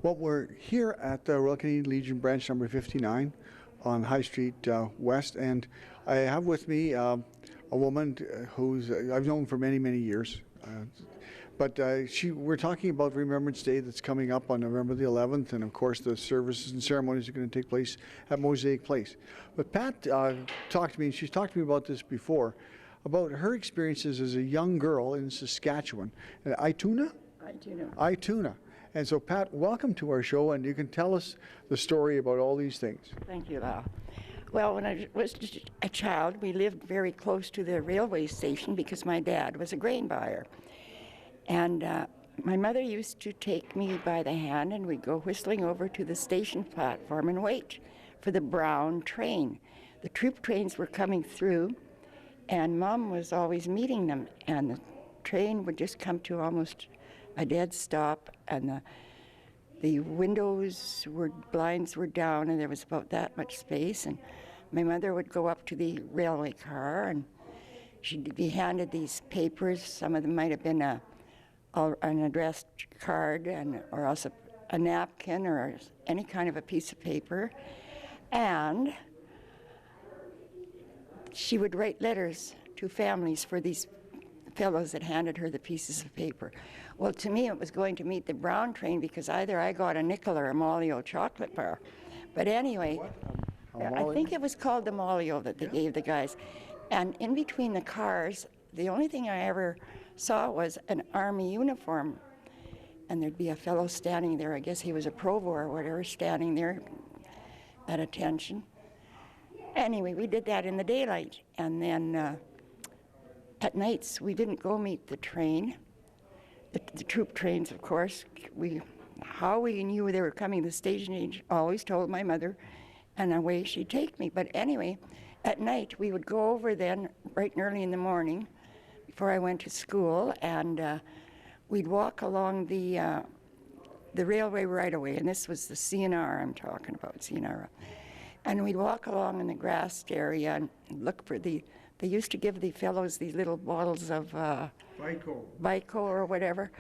Well, we're here at the Royal Canadian Legion branch number 59 on High Street West, and I have with me a woman who's I've known for many, many years. We're talking about Remembrance Day that's coming up on November the 11th, and of course the services and ceremonies are going to take place at Mosaic Place. But Pat talked to me, and she's talked to me about this before, about her experiences as a young girl in Saskatchewan. Ituna? Ituna. Ituna. And so, Pat, welcome to our show, and you can tell us the story about all these things. Thank you, Lau. Well, when I was a child, we lived very close to the railway station because my dad was a grain buyer. And my mother used to take me by the hand, and we'd go whistling over to the station platform and wait for the brown train. The troop trains were coming through, and Mom was always meeting them, and the train would just come to almost a dead stop, and the blinds were down, and there was about that much space, and my mother would go up to the railway car, and she'd be handed these papers. Some of them might have been an addressed card, or else a napkin, or any kind of a piece of paper, and she would write letters to families for these fellows that handed her the pieces of paper. Well, to me, it was going to meet the brown train because either I got a nickel or a Molly-O chocolate bar. But anyway, I think it was called the Molly-O that they gave the guys. And in between the cars, the only thing I ever saw was an army uniform. And there'd be a fellow standing there, I guess he was a provo or whatever, standing there at attention. Anyway, we did that in the daylight. And then at nights, we didn't go meet the train. The troop trains, of course. How we knew they were coming, the station agent always told my mother, and away she'd take me. But anyway, at night, we would go over then, bright and early in the morning, before I went to school, and we'd walk along the railway right-of-way, and this was the CNR I'm talking about, CNR. And we'd walk along in the grassed area and look for they used to give the fellows these little bottles of Vico or whatever.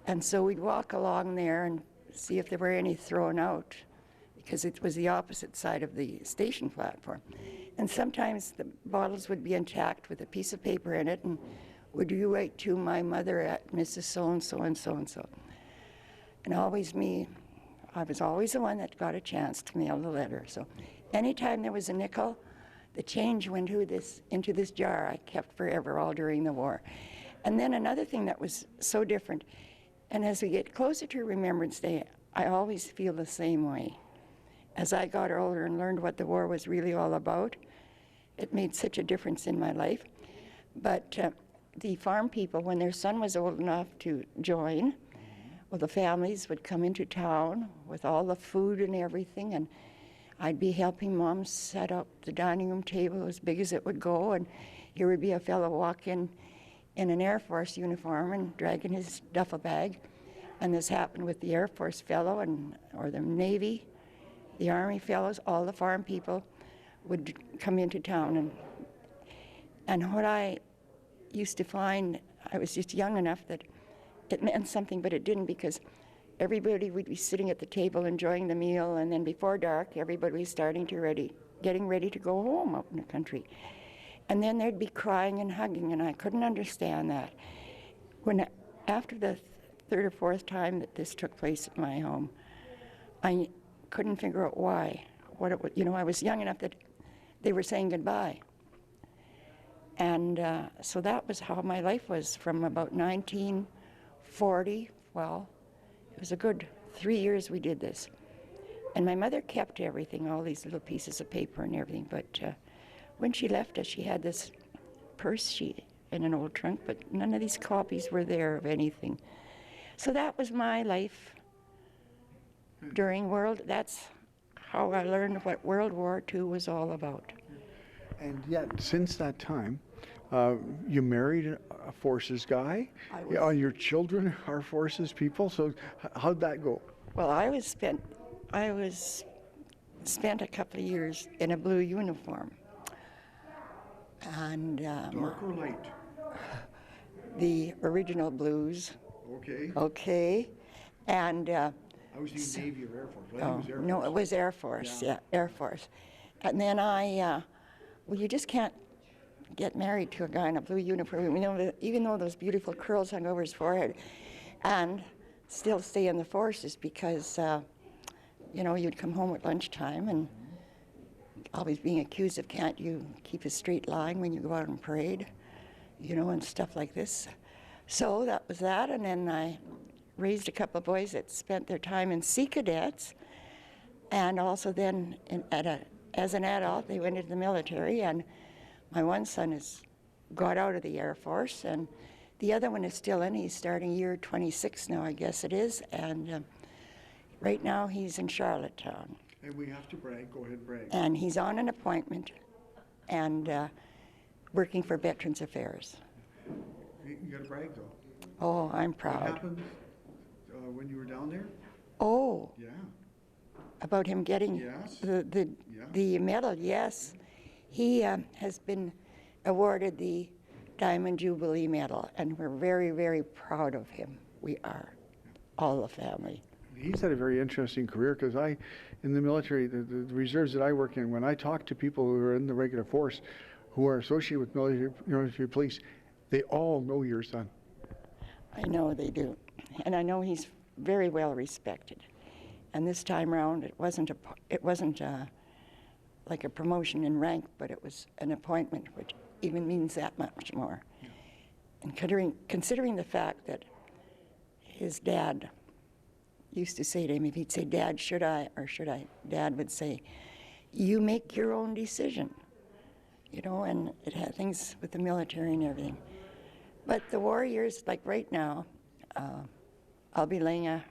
And so we'd walk along there and see if there were any thrown out, because it was the opposite side of the station platform. And sometimes the bottles would be intact with a piece of paper in it, and would you write to my mother at Mrs. So-and-so and so-and-so. And always me, I was always the one that got a chance to mail the letter. So anytime there was a nickel, the change went into this jar I kept forever, all during the war. And then another thing that was so different, and as we get closer to Remembrance Day, I always feel the same way. As I got older and learned what the war was really all about, it made such a difference in my life. But the farm people, when their son was old enough to join, well, the families would come into town with all the food and everything, and I'd be helping Mom set up the dining room table as big as it would go, and here would be a fellow walk in an Air Force uniform and dragging his duffel bag. And this happened with the Air Force fellow or the Navy, the Army fellows, all the farm people would come into town. And what I used to find, I was just young enough that it meant something, but it didn't, because everybody would be sitting at the table enjoying the meal, and then before dark, everybody was getting ready to go home out in the country. And then there'd be crying and hugging, and I couldn't understand that. After the third or fourth time that this took place at my home, I couldn't figure out why. I was young enough that they were saying goodbye. And so that was how my life was from about 1940. Well, it was a good 3 years we did this. And my mother kept everything, all these little pieces of paper and everything. But when she left us, she had this purse in an old trunk, but none of these copies were there of anything. So that was my life during that's how I learned what World War II was all about. And yet, since that time, you married a forces guy. Your children are forces people. So how'd that go? Well, I was spent a couple of years in a blue uniform. And dark or light? The original blues. Okay. Okay. And I was thinking Navy or Air Force. But I Oh, think it was Air no, Force. it was Air Force, Yeah. yeah, Air Force. And then well, you just can't get married to a guy in a blue uniform, even though those beautiful curls hung over his forehead, and still stay in the forces because, you'd come home at lunchtime and always being accused of can't you keep a straight line when you go out on parade, and stuff like this. So that was that, and then I raised a couple of boys that spent their time in Sea Cadets, and also then as an adult, they went into the military, and my one son got out of the Air Force, and the other one is still in. He's starting year 26 now, I guess it is, and right now he's in Charlottetown. And we have to brag. Go ahead, brag. And he's on an appointment and working for Veterans Affairs. You got to brag, though. Oh, I'm What proud. happened when you were down there? Oh, Yeah. about him getting Yes. the medal, yes. He has been awarded the Diamond Jubilee Medal, and we're very, very proud of him. We are, all the family. He's had a very interesting career because in the military, the reserves that I work in, when I talk to people who are in the regular force who are associated with military police, they all know your son. I know they do. And I know he's very well respected. And this time around, it wasn't like a promotion in rank, but it was an appointment, which even means that much more. Yeah. And considering the fact that his dad used to say to him, if he'd say, Dad, should I, or should I, Dad would say, you make your own decision. And it had things with the military and everything. But the warriors, like right now, I'll be laying a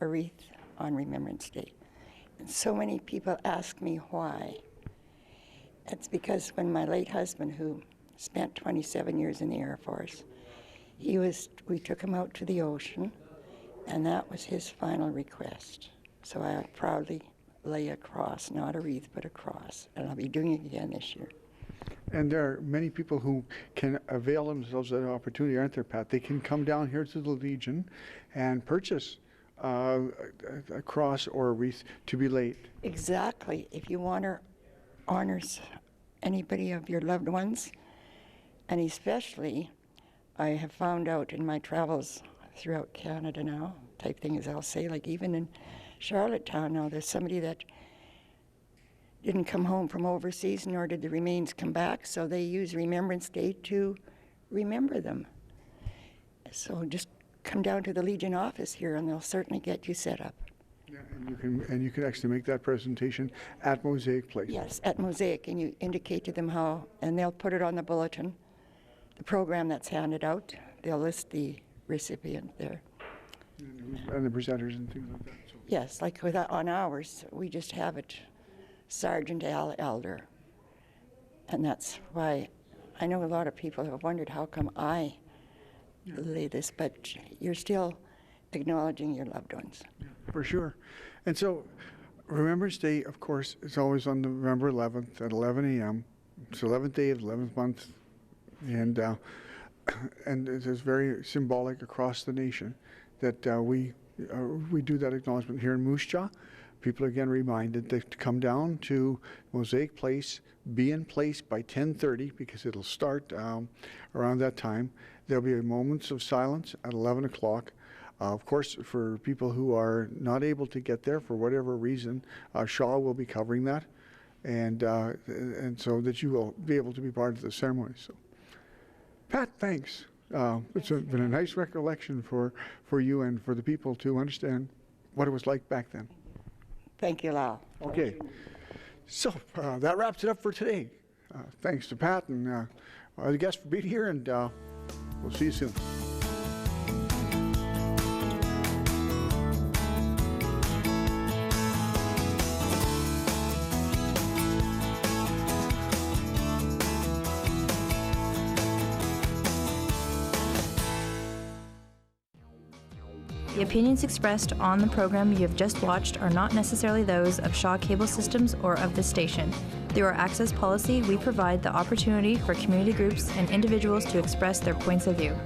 wreath on Remembrance Day. And so many people ask me why. It's because when my late husband, who spent 27 years in the Air Force, we took him out to the ocean, and that was his final request. So I proudly lay a cross, not a wreath, but a cross, and I'll be doing it again this year. And there are many people who can avail themselves of that opportunity, aren't there, Pat? They can come down here to the Legion and purchase a cross or a wreath to be laid. Exactly. If you want to honor anybody of your loved ones, and especially, I have found out in my travels throughout Canada now, type thing as I'll say, like even in Charlottetown now, there's somebody that didn't come home from overseas, nor did the remains come back, so they use Remembrance Day to remember them. So just come down to the Legion office here, and they'll certainly get you set up. Yeah, and you can actually make that presentation at Mosaic Place. Yes, at Mosaic, and you indicate to them how, and they'll put it on the bulletin, the program that's handed out. They'll list the recipient there. And the presenters and things like that. So. Yes, like on ours, we just have it Sergeant Al Elder. And that's why I know a lot of people have wondered how come I lay this, but you're still acknowledging your loved ones. Yeah, for sure. And so Remembrance Day, of course, is always on November 11th at 11 a.m. It's the 11th day of the 11th month. And it is very symbolic across the nation that we do that acknowledgement here in Moose Jaw. People are again reminded to come down to Mosaic Place, be in place by 10:30 because it'll start around that time. There'll be moments of silence at 11 o'clock. Of course, for people who are not able to get there for whatever reason, Shaw will be covering that, and so that you will be able to be part of the ceremony. So, Pat, thanks. It's been a nice recollection for you and for the people to understand what it was like back then. Thank you, Lal. Okay, so that wraps it up for today. Thanks to Pat and our guests for being here, and we'll see you soon. The opinions expressed on the program you have just watched are not necessarily those of Shaw Cable Systems or of this station. Through our access policy, we provide the opportunity for community groups and individuals to express their points of view.